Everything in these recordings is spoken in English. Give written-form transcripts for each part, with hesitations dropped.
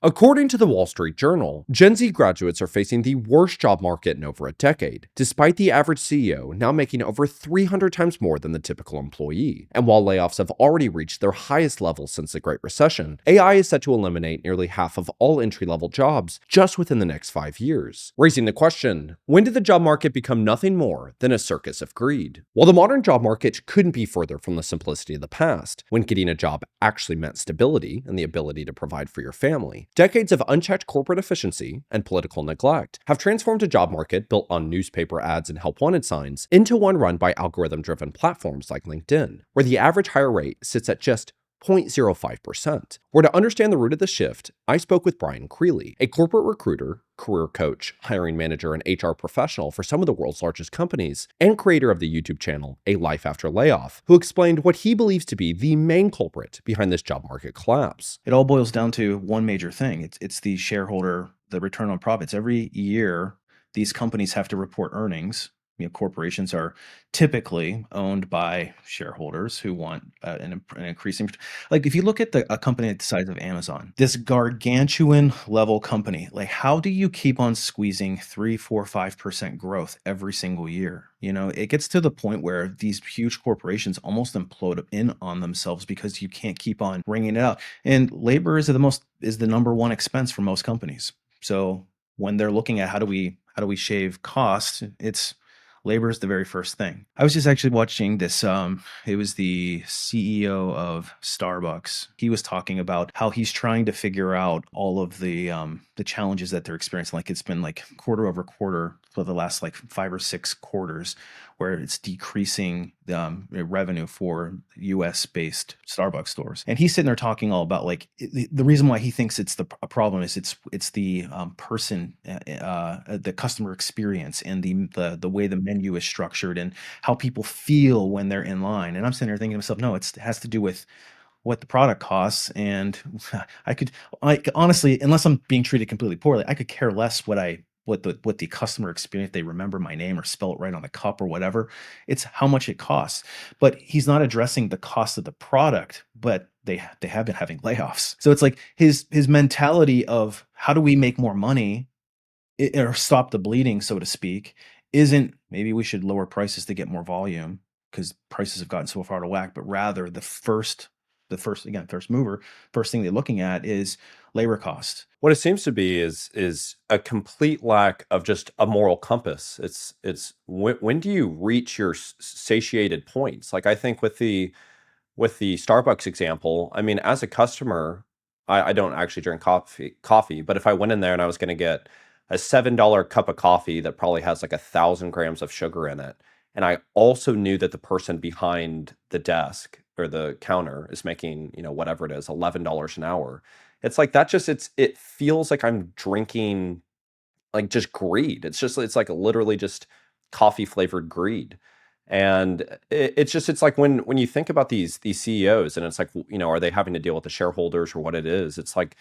According to the Wall Street Journal, Gen Z graduates are facing the worst job market in over a decade, despite the average CEO now making over 300 times more than the typical employee. And while layoffs have already reached their highest level since the Great Recession, AI is set to eliminate nearly half of all entry-level jobs just within the next 5 years. Raising the question, when did the job market become nothing more than a circus of greed? While the modern job market couldn't be further from the simplicity of the past, when getting a job actually meant stability and the ability to provide for your family, decades of unchecked corporate efficiency and political neglect have transformed a job market built on newspaper ads and help wanted signs into one run by algorithm-driven platforms like LinkedIn, where the average hire rate sits at just 0.05%. Where to understand the root of the shift, I spoke with Brian Creeley, a corporate recruiter, career coach, hiring manager, and HR professional for some of the world's largest companies, and creator of the YouTube channel, A Life After Layoff, who explained what he believes to be the main culprit behind this job market collapse. It all boils down to one major thing. It's the shareholder, the return on profits. Every year, these companies have to report earnings. Corporations are typically owned by shareholders who want an increasing. Like if you look at a company the size of Amazon, this gargantuan level company, like how do you keep on squeezing 3, 4, 5% growth every single year? It gets to the point where these huge corporations almost implode in on themselves because you can't keep on wringing it out. And labor is the number one expense for most companies. So when they're looking at how do we shave costs, it's labor is the very first thing. I was just actually watching this. It was the CEO of Starbucks. He was talking about how he's trying to figure out all of the challenges that they're experiencing. Like it's been like quarter over quarter for the last like 5 or 6 quarters, where it's decreasing revenue for U.S. based Starbucks stores. And he's sitting there talking all about like the reason why he thinks it's a problem is it's the the customer experience and the way the menu is structured and how people feel when they're in line. And I'm sitting there thinking to myself, no, it has to do with what the product costs. And I could, like, honestly, unless I'm being treated completely poorly, I could care less what the customer experience, they remember my name or spell it right on the cup or whatever. It's how much it costs. But he's not addressing the cost of the product, but they have been having layoffs. So it's like his mentality of how do we make more money or stop the bleeding, so to speak, isn't maybe we should lower prices to get more volume because prices have gotten so far out of whack, but rather first mover, first thing they're looking at is labor cost. What it seems to be is a complete lack of just a moral compass. It's when do you reach your satiated points? Like I think with the Starbucks example, I mean, as a customer, I don't actually drink coffee, but if I went in there and I was going to get a $7 cup of coffee that probably has like 1,000 grams of sugar in it, and I also knew that the person behind the desk or the counter is making, whatever it is, $11 an hour. It's like that just it feels like I'm drinking like just greed. It's like literally just coffee flavored greed. And it's like when you think about these CEOs and it's like, are they having to deal with the shareholders or what it is? It's like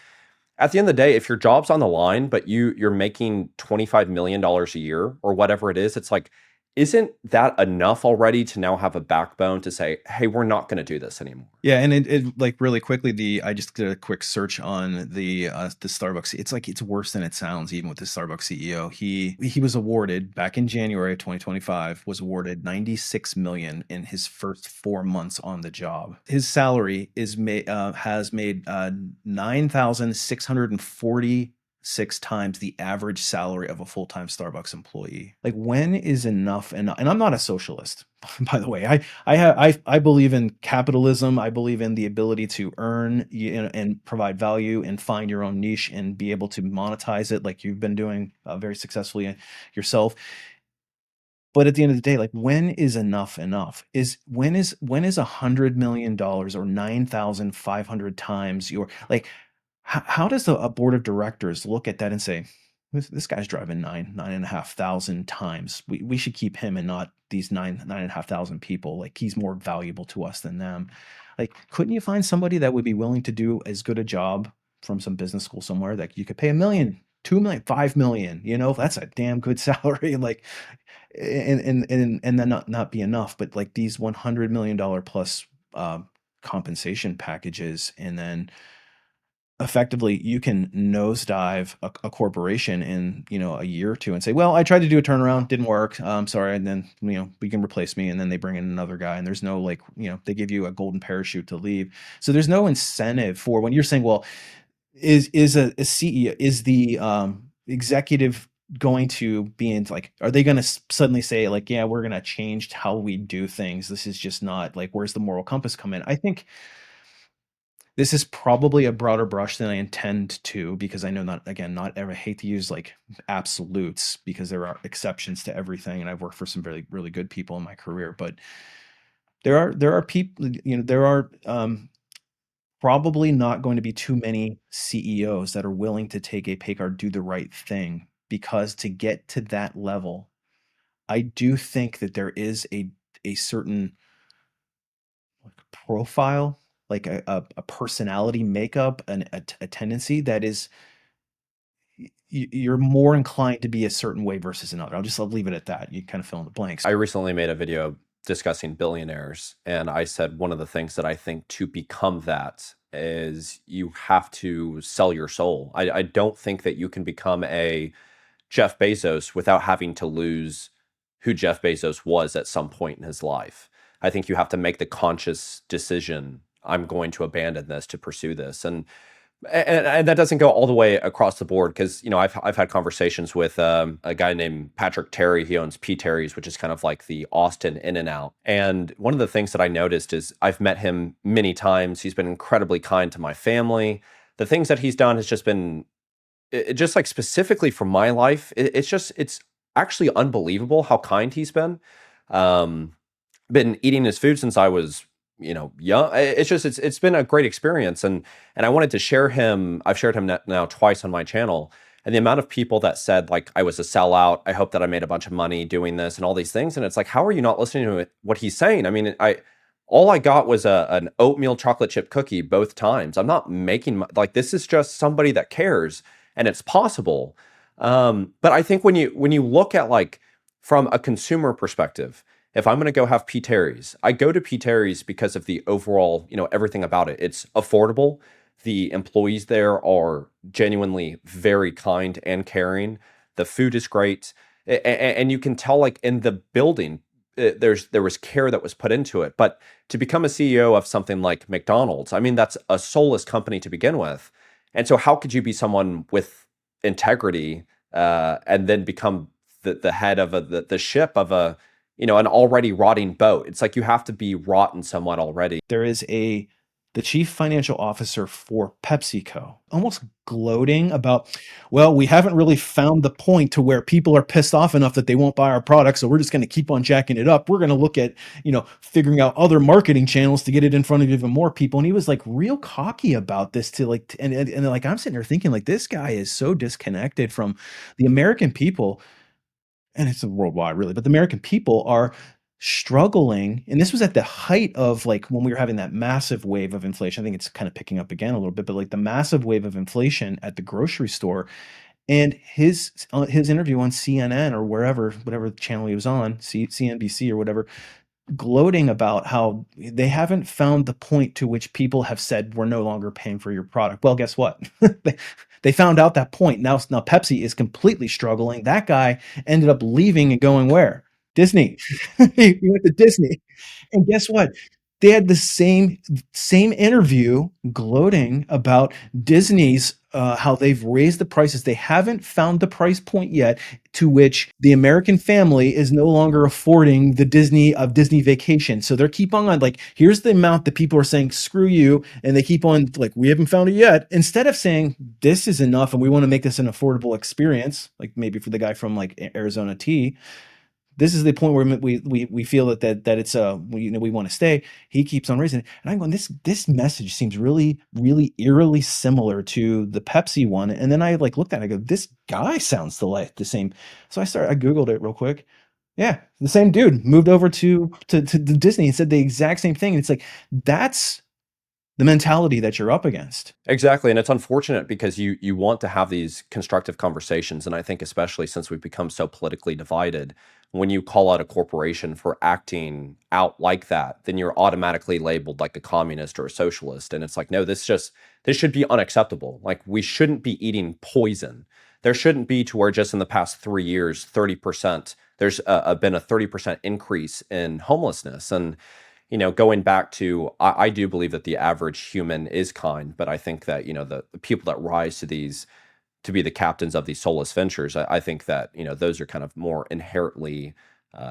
at the end of the day, if your job's on the line, but you're making $25 million a year or whatever it is, it's like, isn't that enough already to now have a backbone to say, hey, we're not going to do this anymore? Yeah, and it like really quickly, I just did a quick search on the Starbucks. It's like it's worse than it sounds. Even with the Starbucks CEO, he was awarded back in January of 2025, was awarded 96 million in his first 4 months on the job. His salary has made 9,646 times the average salary of a full-time Starbucks employee. Like, when is enough enough? And I'm not a socialist, by the way. I believe in capitalism. I believe in the ability to earn and provide value and find your own niche and be able to monetize it, like you've been doing very successfully yourself. But at the end of the day, like, when is enough enough? When is $100 million or 9,500 times your, like, how does a board of directors look at that and say, this guy's driving 9,500 times. We should keep him and not these 9,500 people. Like, he's more valuable to us than them. Like, couldn't you find somebody that would be willing to do as good a job from some business school somewhere that you could pay $1 million, $2 million, $5 million? That's a damn good salary. Like, and then not be enough, but like these $100 million plus compensation packages, and then effectively you can nosedive a corporation in, a year or two and say, well, I tried to do a turnaround, didn't work, sorry, and then, we can replace me, and then they bring in another guy, and there's no, like, they give you a golden parachute to leave. So there's no incentive for, when you're saying, well, is a CEO, is the executive going to be in, like, are they going to suddenly say, like, yeah, we're going to change how we do things, this is just not, like, where's the moral compass come in? I think this is probably a broader brush than I intend to, because I know, not, again, not ever, I hate to use like absolutes, because there are exceptions to everything, and I've worked for some really, really good people in my career, but there are people, there are probably not going to be too many CEOs that are willing to take a pay cut, do the right thing, because to get to that level, I do think that there is a certain, like, profile, like a personality makeup, and a tendency that is, you're more inclined to be a certain way versus another. I'll leave it at that. You kind of fill in the blanks. I recently made a video discussing billionaires, and I said one of the things that I think to become that is you have to sell your soul. I don't think that you can become a Jeff Bezos without having to lose who Jeff Bezos was at some point in his life. I think you have to make the conscious decision, I'm going to abandon this to pursue this. And that doesn't go all the way across the board, because I've had conversations with a guy named Patrick Terry. He owns P. Terry's, which is kind of like the Austin In-N-Out. And one of the things that I noticed is I've met him many times. He's been incredibly kind to my family. The things that he's done has just been, just like specifically for my life, it's actually unbelievable how kind he's been. Been eating his food since I was, young. It's been a great experience, and I wanted to share him. I've shared him now twice on my channel, and the amount of people that said, like, I was a sellout, I hope that I made a bunch of money doing this and all these things, and it's like, how are you not listening to what he's saying? I mean, all I got was an oatmeal chocolate chip cookie both times. I'm not making like, this is just somebody that cares, and it's possible. But I think when you look at, like, from a consumer perspective, if I'm going to go have P. Terry's, I go to P. Terry's because of the overall, everything about it. It's affordable. The employees there are genuinely very kind and caring. The food is great. And you can tell, like, in the building, there was care that was put into it. But to become a CEO of something like McDonald's, I mean, that's a soulless company to begin with. And so how could you be someone with integrity and then become the head of the ship of an already rotting boat? It's like you have to be rotten somewhat already. There is the chief financial officer for PepsiCo almost gloating about, well, we haven't really found the point to where people are pissed off enough that they won't buy our product, so we're just going to keep on jacking it up. We're going to look at, figuring out other marketing channels to get it in front of even more people. And he was, like, real cocky about this, to, like, and like, I'm sitting there thinking, like, this guy is so disconnected from the American people. And it's worldwide, really, but the American people are struggling. And this was at the height of, like, when we were having that massive wave of inflation. I think it's kind of picking up again a little bit, but, like, the massive wave of inflation at the grocery store. And his interview on CNN or whatever channel he was on, CNBC or whatever, gloating about how they haven't found the point to which people have said, we're no longer paying for your product. Well, guess what? They found out that point. Now Pepsi is completely struggling. That guy ended up leaving and going where? Disney. He went to Disney. And guess what? They had the same interview gloating about Disney's, how they've raised the prices. They haven't found the price point yet to which the American family is no longer affording the Disney vacation. So they're keep on, like, here's the amount that people are saying, screw you. And they keep on, like, we haven't found it yet. Instead of saying, this is enough and we want to make this an affordable experience, like maybe for the guy from, like, Arizona Tea, this is the point where we feel that it's we want to stay. He keeps on raising it, and I'm going, this message seems really, really eerily similar to the Pepsi one. And then I, like, looked at it, I go, this guy sounds the same. So I Googled it real quick. Yeah, the same dude moved over to Disney and said the exact same thing. And it's like, that's the mentality that you're up against. Exactly. And it's unfortunate because you want to have these constructive conversations. And I think especially since we've become so politically divided, when you call out a corporation for acting out like that, then you're automatically labeled like a communist or a socialist. And it's like, no, this should be unacceptable. Like we shouldn't be eating poison. There shouldn't be to where just in the past 3 years, 30%, there's been a 30% increase in homelessness. And going back to, I do believe that the average human is kind, but I think that, the people that rise to to be the captains of these soulless ventures, I think that, those are kind of more inherently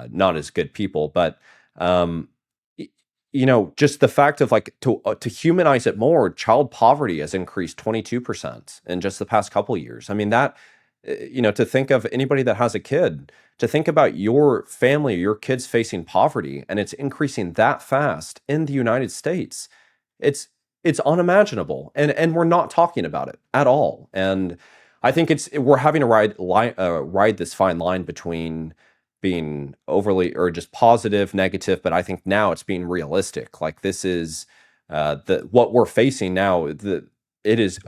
not as good people. But, um, y- just the fact of like to humanize it more, child poverty has increased 22% in just the past couple of years. I mean, to think of anybody that has a kid, to think about your family, your kids facing poverty, and it's increasing that fast in the United States. It's unimaginable, and we're not talking about it at all. And I think we're having to ride this fine line between being overly or just positive, negative. But I think now it's being realistic. Like this is the what we're facing now. It is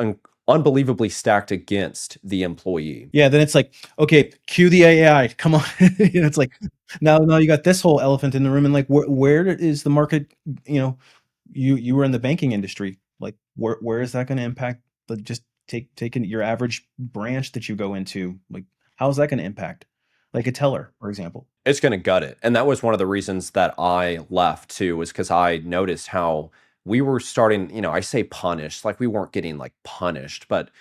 unbelievably stacked against the employee. Yeah, then it's like, okay, cue the AI. Come on. It's like now you got this whole elephant in the room, and like where is the market? You were in the banking industry. Like where is that going to impact? But just taking your average branch that you go into, like how is that going to impact? Like a teller, for example. It's going to gut it. And that was one of the reasons that I left too, was because I noticed how we were starting, I say punished, like we weren't getting like punished, but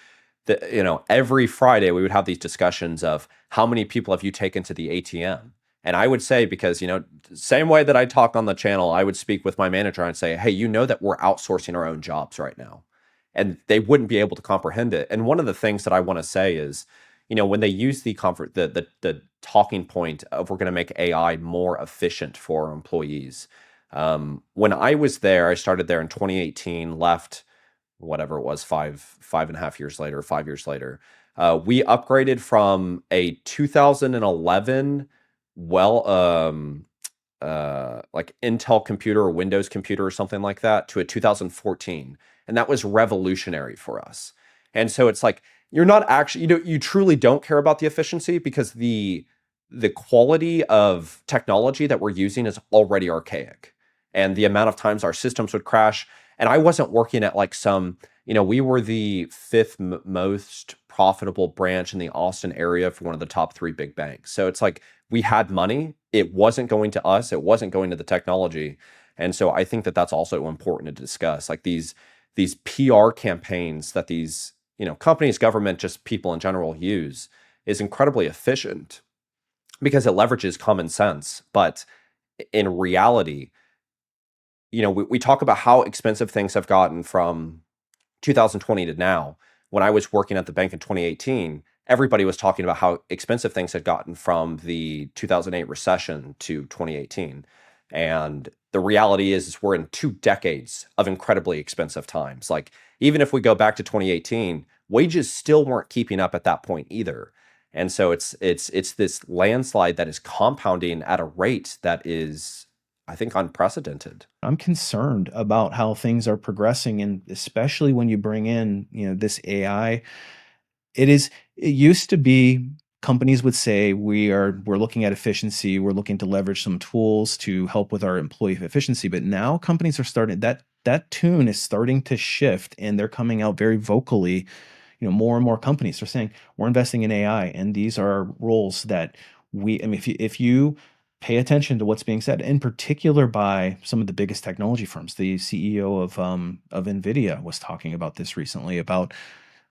every Friday we would have these discussions of how many people have you taken to the ATM? And I would say, because, same way that I talk on the channel, I would speak with my manager and say, hey, that we're outsourcing our own jobs right now. And they wouldn't be able to comprehend it. And one of the things that I want to say is, when they use the talking point of we're going to make AI more efficient for our employees. When I was there, I started there in 2018, left whatever it was, 5.5 years later, 5 years later. We upgraded from a 2011 like Intel computer or Windows computer or something like that to a 2014. And that was revolutionary for us. And so it's like, you're not actually, you truly don't care about the efficiency because the quality of technology that we're using is already archaic. And the amount of times our systems would crash. And I wasn't working at like we were the fifth most profitable branch in the Austin area for one of the top 3 big banks. So it's like we had money. It wasn't going to us. It wasn't going to the technology. And so I think that that's also important to discuss. Like these PR campaigns that these, companies, government, just people in general use is incredibly efficient because it leverages common sense. But in reality, we talk about how expensive things have gotten from 2020 to now. When I was working at the bank in 2018, everybody was talking about how expensive things had gotten from the 2008 recession to 2018. And the reality is we're in 2 decades of incredibly expensive times. Like even if we go back to 2018, wages still weren't keeping up at that point either. And so it's this landslide that is compounding at a rate that is, I think, unprecedented. I'm concerned about how things are progressing, and especially when you bring in, this AI. It used to be companies would say we're looking at efficiency, we're looking to leverage some tools to help with our employee efficiency, but now companies are starting that tune is starting to shift, and they're coming out very vocally. More and more companies are saying we're investing in AI, and these are roles that I mean, if you pay attention to what's being said, in particular by some of the biggest technology firms. The CEO of NVIDIA was talking about this recently, about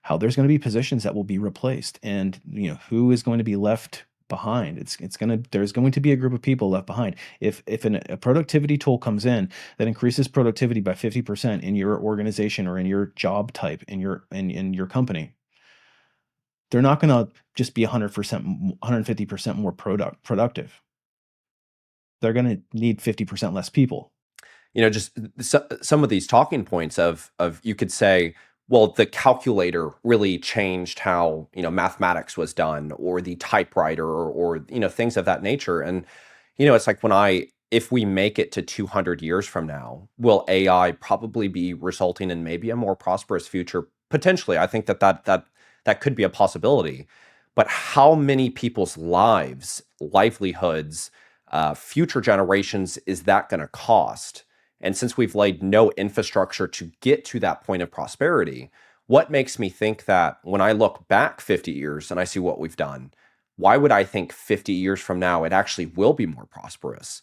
how there's going to be positions that will be replaced, and who is going to be left behind. There's going to be a group of people left behind. If a productivity tool comes in that increases productivity by 50% in your organization or in your job type in your company, they're not going to just be 100%, 150% more productive. They're going to need 50% less people. Just some of these talking points of you could say, well, the calculator really changed how, mathematics was done, or the typewriter, or things of that nature. And, it's like when if we make it to 200 years from now, will AI probably be resulting in maybe a more prosperous future? Potentially, I think that could be a possibility. But how many people's lives, livelihoods, future generations is that going to cost? And since we've laid no infrastructure to get to that point of prosperity, what makes me think that when I look back 50 years and I see what we've done, why would I think 50 years from now it actually will be more prosperous?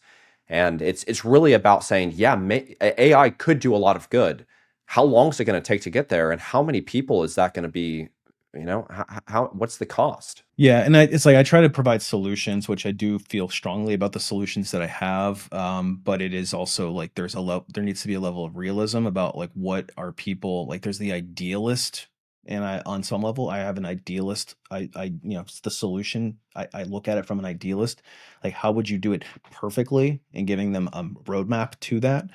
And it's really about saying, yeah, AI could do a lot of good. How long is it going to take to get there, and how many people is that going to be? How what's the cost? Yeah, and it's like I try to provide solutions, which I do feel strongly about the solutions that I have. But it is also like there needs to be a level of realism about like what are people like. There's the idealist, and on some level I have an idealist. It's the solution. I look at it from an idealist, like how would you do it perfectly, and giving them a roadmap to that.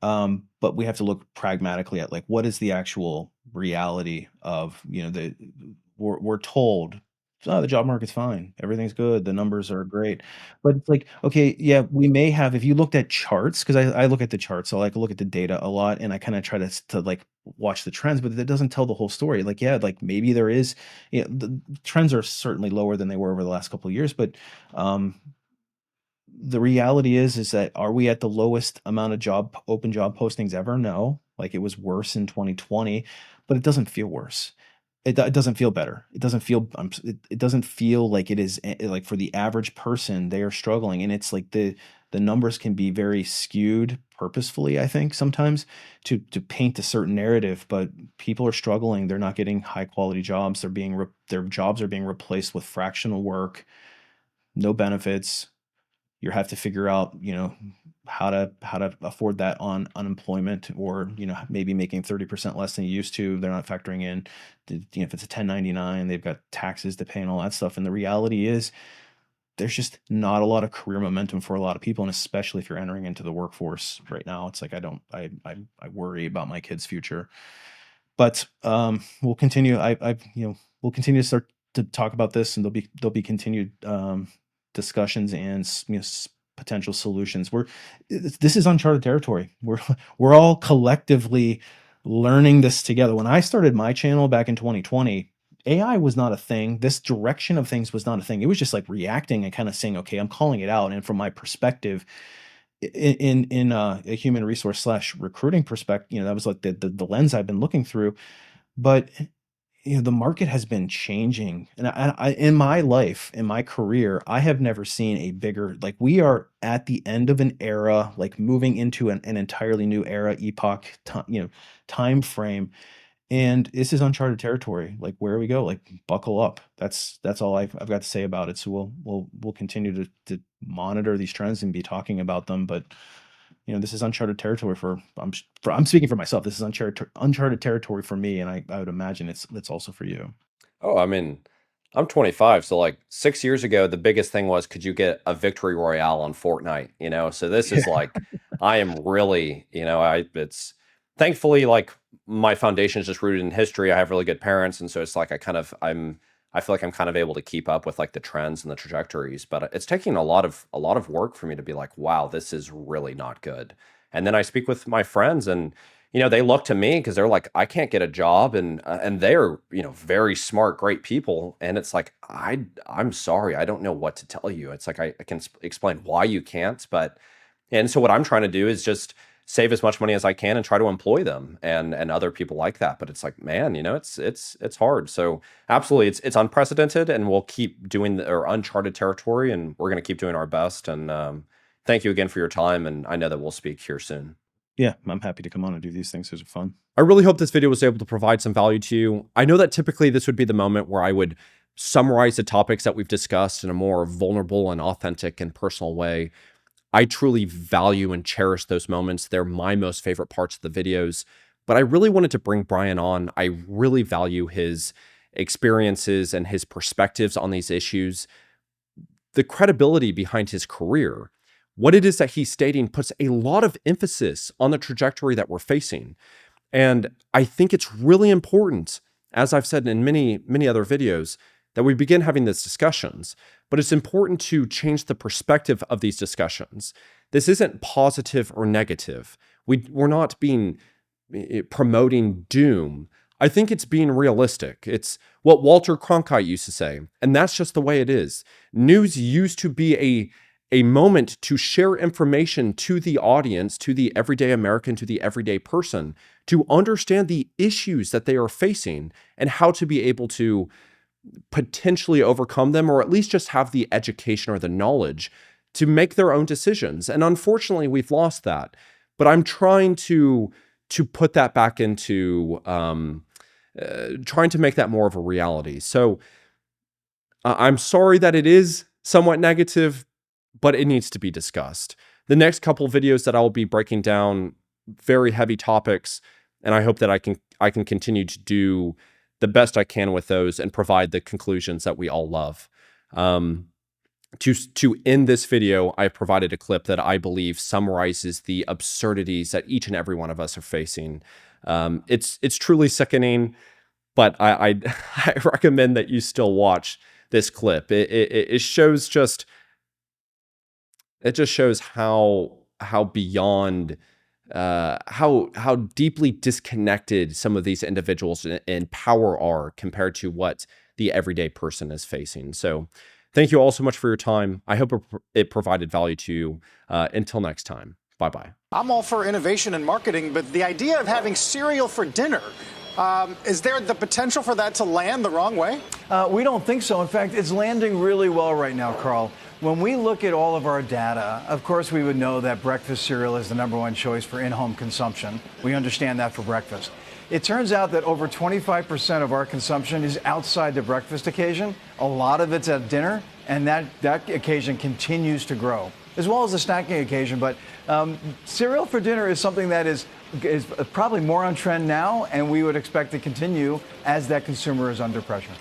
But we have to look pragmatically at like what is the actual reality of the we're told, "Oh, the job market's fine. Everything's good. The numbers are great." But it's like, okay, yeah, we may have if you looked at charts, 'cause I look at the charts, so I like to look at the data a lot, and I kinda try to, like, watch the trends, but that doesn't tell the whole story. Like, yeah, like, maybe there is the trends are certainly lower than they were over the last couple of years, but, um the reality is that are we at the lowest amount of open job postings ever? No. Like, it was worse in 2020, but it doesn't feel worse. It doesn't feel better. It doesn't feel it doesn't feel like it is, like, for the average person, they are struggling, and it's like the numbers can be very skewed purposefully, I think, sometimes to paint a certain narrative, but people are struggling. They're not getting high quality jobs. Their jobs are being replaced with fractional work, no benefits. You have to figure out, how to afford that on unemployment, or, maybe making 30% less than you used to. They're not factoring in if it's a 1099, they've got taxes to pay and all that stuff. And the reality is there's just not a lot of career momentum for a lot of people. And especially if you're entering into the workforce right now, it's like, I worry about my kids' future. But we'll continue. We'll continue to start to talk about this, and there'll be continued discussions and potential solutions. This is uncharted territory. We're all collectively learning this together. When I started my channel back in 2020, AI was not a thing. This direction of things was not a thing. It was just like reacting and kind of saying, "Okay, I'm calling it out." And from my perspective, a human resource slash recruiting perspective, that was like the lens I've been looking through. But the market has been changing, and in my life, in my career, I have never seen a bigger, like, we are at the end of an era, like moving into an entirely new era, epoch, time frame, and this is uncharted territory. Like, where we go, like, buckle up. That's all I've got to say about it. So we'll continue to monitor these trends and be talking about them, but this is uncharted territory I'm speaking for myself. This is uncharted territory for me, and I would imagine it's also for you. Oh, I mean, I'm 25, so like 6 years ago, the biggest thing was could you get a victory royale on Fortnite? So this is like I am really, it's thankfully like my foundation is just rooted in history. I have really good parents, and so it's like I feel like I'm kind of able to keep up with like the trends and the trajectories, but it's taking a lot of work for me to be like, wow, this is really not good. And then I speak with my friends, and they look to me because they're like, I can't get a job, and they're very smart, great people, and it's like I'm sorry, I don't know what to tell you. It's like I can explain why you can't, and so what I'm trying to do is just save as much money as I can and try to employ them and other people like that. But it's like, man, it's hard. So absolutely, it's unprecedented, and we'll keep doing or uncharted territory, and we're going to keep doing our best. And thank you again for your time, and I know that we'll speak here soon. Yeah, I'm happy to come on and do these things. Those are fun. I really hope this video was able to provide some value to you. I know that typically this would be the moment where I would summarize the topics that we've discussed in a more vulnerable and authentic and personal way. I truly value and cherish those moments. They're my most favorite parts of the videos. But I really wanted to bring Brian on. I really value his experiences and his perspectives on these issues, the credibility behind his career. What it is that he's stating puts a lot of emphasis on the trajectory that we're facing. And I think it's really important, as I've said in many, many other videos, that we begin having these discussions. But it's important to change the perspective of these discussions. This isn't positive or negative. We're not promoting doom. I think it's being realistic. It's what Walter Cronkite used to say, and that's just the way it is. News used to be a moment to share information to the audience, to the everyday American, to the everyday person, to understand the issues that they are facing and how to be able to potentially overcome them, or at least just have the education or the knowledge to make their own decisions. And unfortunately, we've lost that. But I'm trying to put that back into trying to make that more of a reality. So I'm sorry that it is somewhat negative, but it needs to be discussed. The next couple videos that I'll be breaking down very heavy topics, and I hope that I can continue to do the best I can with those and provide the conclusions that we all love. To end this video, I provided a clip that I believe summarizes the absurdities that each and every one of us are facing. It's truly sickening, but I recommend that you still watch this clip. It shows just how beyond how deeply disconnected some of these individuals in power are compared to what the everyday person is facing. So thank you all so much for your time. I hope it provided value to you. Until next time, bye-bye. I'm all for innovation and marketing, but the idea of having cereal for dinner, is there the potential for that to land the wrong way? We don't think so. In fact, it's landing really well right now, Carl. When we look at all of our data, of course, we would know that breakfast cereal is the #1 choice for in-home consumption. We understand that for breakfast. It turns out that over 25% of our consumption is outside the breakfast occasion. A lot of it's at dinner, and that occasion continues to grow, as well as the snacking occasion. But cereal for dinner is something that is probably more on trend now, and we would expect to continue as that consumer is under pressure.